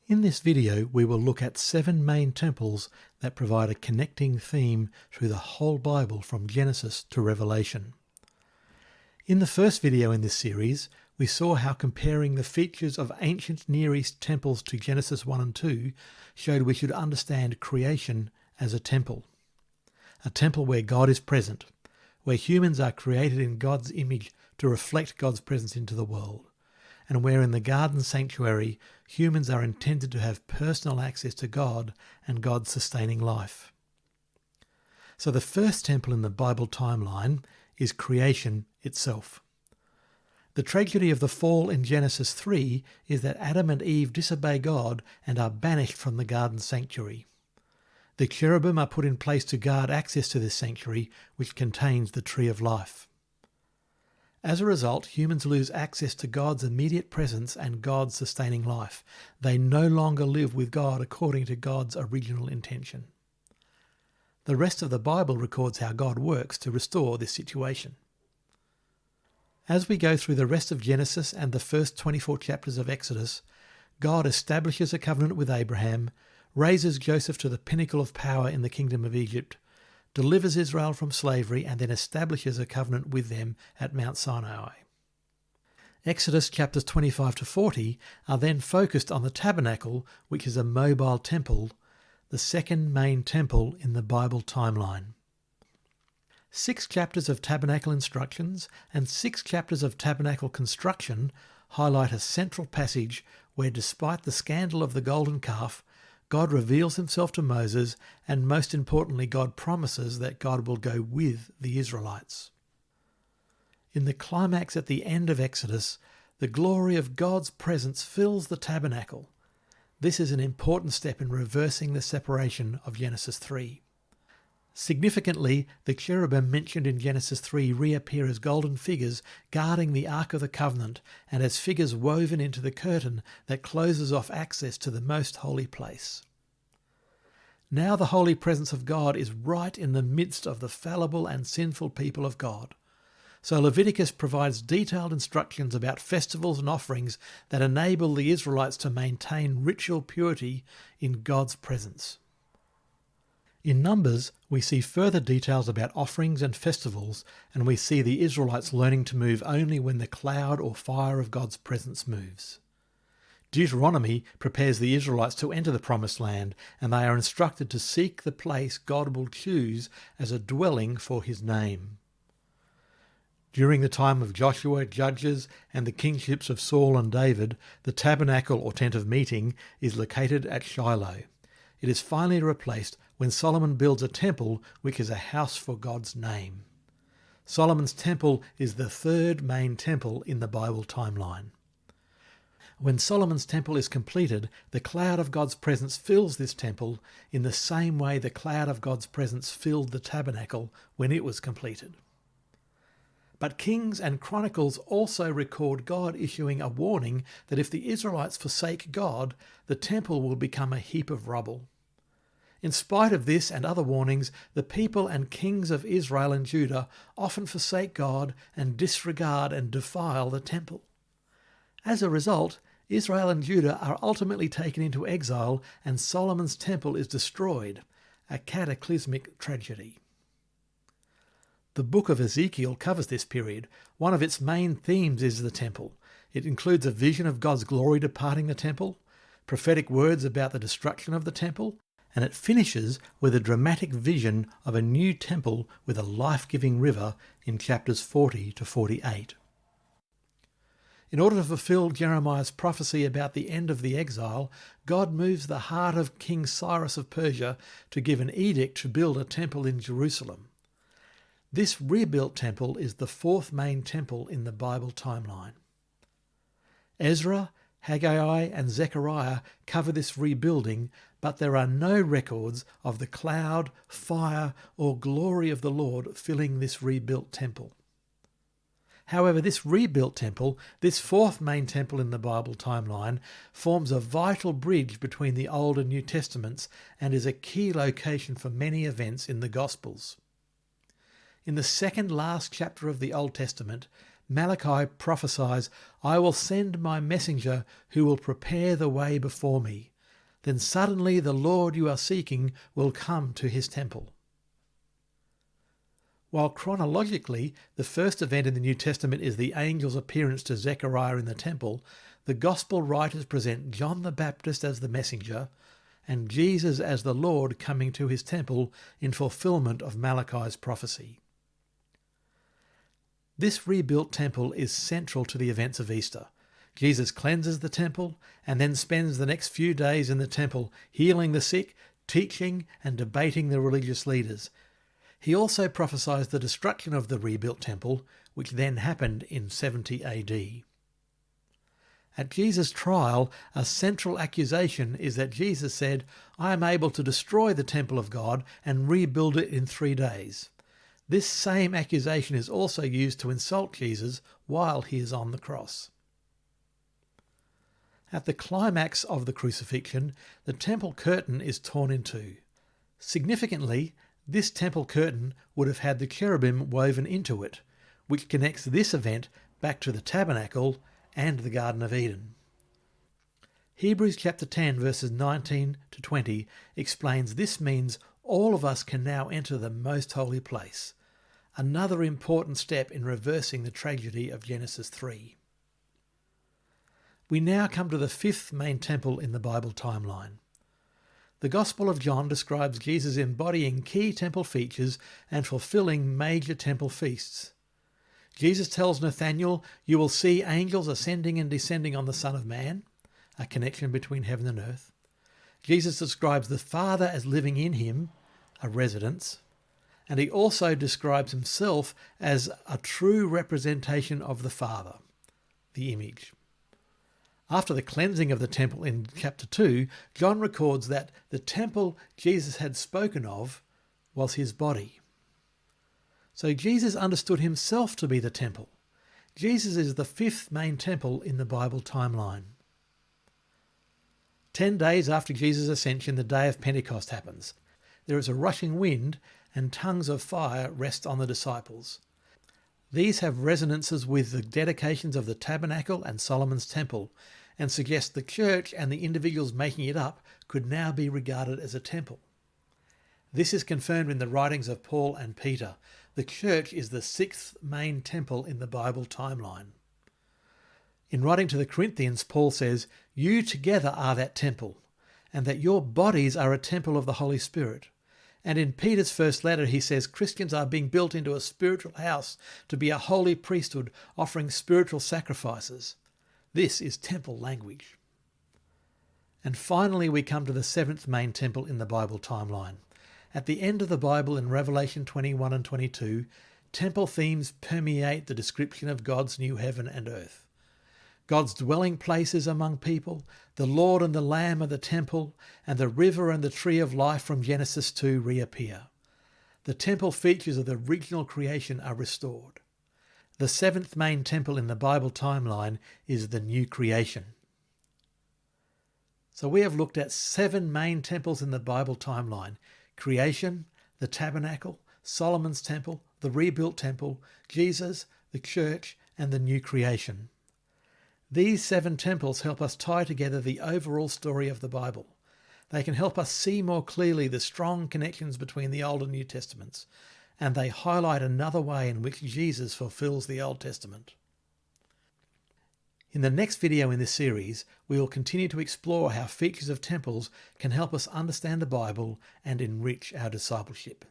In this video, we will look at 7 main temples that provide a connecting theme through the whole Bible from Genesis to Revelation. In the first video in this series, we saw how comparing the features of ancient Near East temples to Genesis 1 and 2 showed we should understand creation as a temple where God is present, where humans are created in God's image to reflect God's presence into the world, and where in the garden sanctuary humans are intended to have personal access to God and God's sustaining life. So the first temple in the Bible timeline is creation itself. The tragedy of the fall in Genesis 3 is that Adam and Eve disobey God and are banished from the garden sanctuary. The cherubim are put in place to guard access to this sanctuary, which contains the tree of life. As a result, humans lose access to God's immediate presence and God's sustaining life. They no longer live with God according to God's original intention. The rest of the Bible records how God works to restore this situation. As we go through the rest of Genesis and the first 24 chapters of Exodus, God establishes a covenant with Abraham, raises Joseph to the pinnacle of power in the kingdom of Egypt, delivers Israel from slavery, and then establishes a covenant with them at Mount Sinai. Exodus chapters 25 to 40 are then focused on the Tabernacle, which is a mobile temple, the second main temple in the Bible timeline. 6 chapters of Tabernacle instructions and 6 chapters of Tabernacle construction highlight a central passage where, despite the scandal of the golden calf, God reveals himself to Moses, and most importantly, God promises that God will go with the Israelites. In the climax at the end of Exodus, the glory of God's presence fills the tabernacle. This is an important step in reversing the separation of Genesis 3. Significantly, the cherubim mentioned in Genesis 3 reappear as golden figures guarding the Ark of the Covenant and as figures woven into the curtain that closes off access to the most holy place. Now the holy presence of God is right in the midst of the fallible and sinful people of God. So Leviticus provides detailed instructions about festivals and offerings that enable the Israelites to maintain ritual purity in God's presence. In Numbers, we see further details about offerings and festivals, and we see the Israelites learning to move only when the cloud or fire of God's presence moves. Deuteronomy prepares the Israelites to enter the Promised Land, and they are instructed to seek the place God will choose as a dwelling for his name. During the time of Joshua, Judges, and the kingships of Saul and David, the tabernacle or tent of meeting is located at Shiloh. It is finally replaced when Solomon builds a temple which is a house for God's name. Solomon's temple is the third main temple in the Bible timeline. When Solomon's temple is completed, the cloud of God's presence fills this temple in the same way the cloud of God's presence filled the tabernacle when it was completed. But Kings and Chronicles also record God issuing a warning that if the Israelites forsake God, the temple will become a heap of rubble. In spite of this and other warnings, the people and kings of Israel and Judah often forsake God and disregard and defile the temple. As a result, Israel and Judah are ultimately taken into exile and Solomon's temple is destroyed, a cataclysmic tragedy. The book of Ezekiel covers this period. One of its main themes is the temple. It includes a vision of God's glory departing the temple, prophetic words about the destruction of the temple, and it finishes with a dramatic vision of a new temple with a life-giving river in chapters 40 to 48. In order to fulfill Jeremiah's prophecy about the end of the exile, God moves the heart of King Cyrus of Persia to give an edict to build a temple in Jerusalem. This rebuilt temple is the fourth main temple in the Bible timeline. Ezra, Haggai, and Zechariah cover this rebuilding, but there are no records of the cloud, fire, or glory of the Lord filling this rebuilt temple. However, this rebuilt temple, this fourth main temple in the Bible timeline, forms a vital bridge between the Old and New Testaments and is a key location for many events in the Gospels. In the second last chapter of the Old Testament, Malachi prophesies, "I will send my messenger who will prepare the way before me. then suddenly the Lord you are seeking will come to his temple. While chronologically the first event in the New Testament is the angel's appearance to Zechariah in the temple, the Gospel writers present John the Baptist as the messenger and Jesus as the Lord coming to his temple in fulfillment of Malachi's prophecy. This rebuilt temple is central to the events of Easter. Jesus cleanses the temple and then spends the next few days in the temple healing the sick, teaching and debating the religious leaders. He also prophesies the destruction of the rebuilt temple, which then happened in 70 AD. At Jesus' trial, a central accusation is that Jesus said, "I am able to destroy the temple of God and rebuild it in 3 days." This same accusation is also used to insult Jesus while he is on the cross. At the climax of the crucifixion, the temple curtain is torn in two. Significantly, this temple curtain would have had the cherubim woven into it, which connects this event back to the Tabernacle and the Garden of Eden. Hebrews chapter 10 verses 19 to 20 explains this means all of us can now enter the most holy place, another important step in reversing the tragedy of Genesis 3. We now come to the fifth main temple in the Bible timeline. The Gospel of John describes Jesus embodying key temple features and fulfilling major temple feasts. Jesus tells Nathanael, "You will see angels ascending and descending on the Son of Man," a connection between heaven and earth. Jesus describes the Father as living in him, a residence, and he also describes himself as a true representation of the Father, the image. After the cleansing of the temple in chapter 2, John records that the temple Jesus had spoken of was his body. So Jesus understood himself to be the temple. Jesus is the fifth main temple in the Bible timeline. 10 days after Jesus' ascension, the day of Pentecost happens. There is a rushing wind and tongues of fire rest on the disciples. These have resonances with the dedications of the Tabernacle and Solomon's temple, and suggest the church and the individuals making it up could now be regarded as a temple. This is confirmed in the writings of Paul and Peter. The church is the sixth main temple in the Bible timeline. In writing to the Corinthians, Paul says, "You together are that temple, and that your bodies are a temple of the Holy Spirit." And in Peter's first letter, he says Christians are being built into a spiritual house to be a holy priesthood, offering spiritual sacrifices. This is temple language. And finally, we come to the seventh main temple in the Bible timeline. At the end of the Bible in Revelation 21 and 22, temple themes permeate the description of God's new heaven and earth. God's dwelling places among people, the Lord and the Lamb are the temple, and the river and the tree of life from Genesis 2 reappear. The temple features of the original creation are restored. The seventh main temple in the Bible timeline is the new creation. So we have looked at 7 main temples in the Bible timeline: creation, the tabernacle, Solomon's temple, the rebuilt temple, Jesus, the church, and the new creation. These 7 temples help us tie together the overall story of the Bible. They can help us see more clearly the strong connections between the Old and New Testaments, and they highlight another way in which Jesus fulfills the Old Testament. In the next video in this series, we will continue to explore how features of temples can help us understand the Bible and enrich our discipleship.